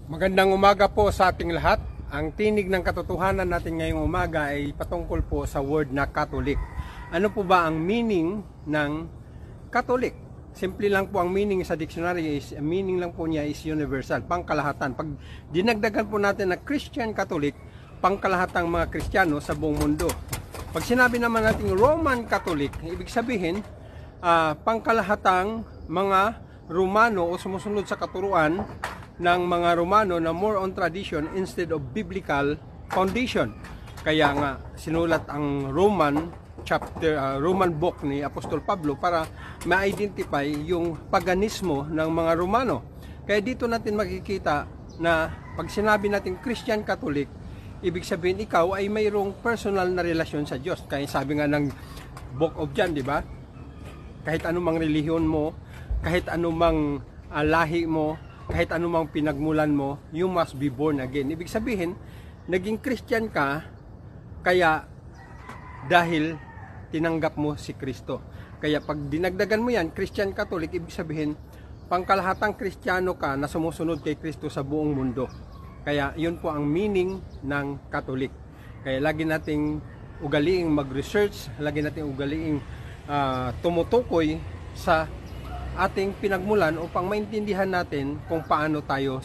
Magandang umaga po sa ating lahat. Ang tinig ng katotohanan natin ngayong umaga ay patungkol po sa word na Catholic. Ano po ba ang meaning ng Catholic? Simple lang po ang meaning sa dictionary, meaning lang po niya is universal, pangkalahatan. Pag dinagdagan po natin na Christian Catholic, pangkalahatang mga Kristiyano sa buong mundo. Pag sinabi naman natin Roman Catholic, ibig sabihin pangkalahatang mga Romano o sumusunod sa katuruan ng mga Romano na more on tradition instead of biblical foundation. Kaya nga sinulat ang Roman book ni Apostol Pablo para ma-identify yung paganismo ng mga Romano. Kaya dito natin makikita na pag sinabi natin Christian Catholic, ibig sabihin ikaw ay mayroong personal na relasyon sa Diyos. Kaya sabi nga ng Book of John, di ba? Kahit anumang relihiyon mo, kahit anumang lahi mo, kahit anumang pinagmulan mo, you must be born again. Ibig sabihin, naging Christian ka kaya dahil tinanggap mo si Kristo. Kaya pag dinagdagan mo yan, Christian Catholic, ibig sabihin, pangkalahatang Kristiyano ka na sumusunod kay Kristo sa buong mundo. Kaya yun po ang meaning ng Catholic. Kaya lagi nating ugaliing mag-research, lagi nating ugaliing tumutukoy sa ating pinagmulan upang maintindihan natin kung paano tayo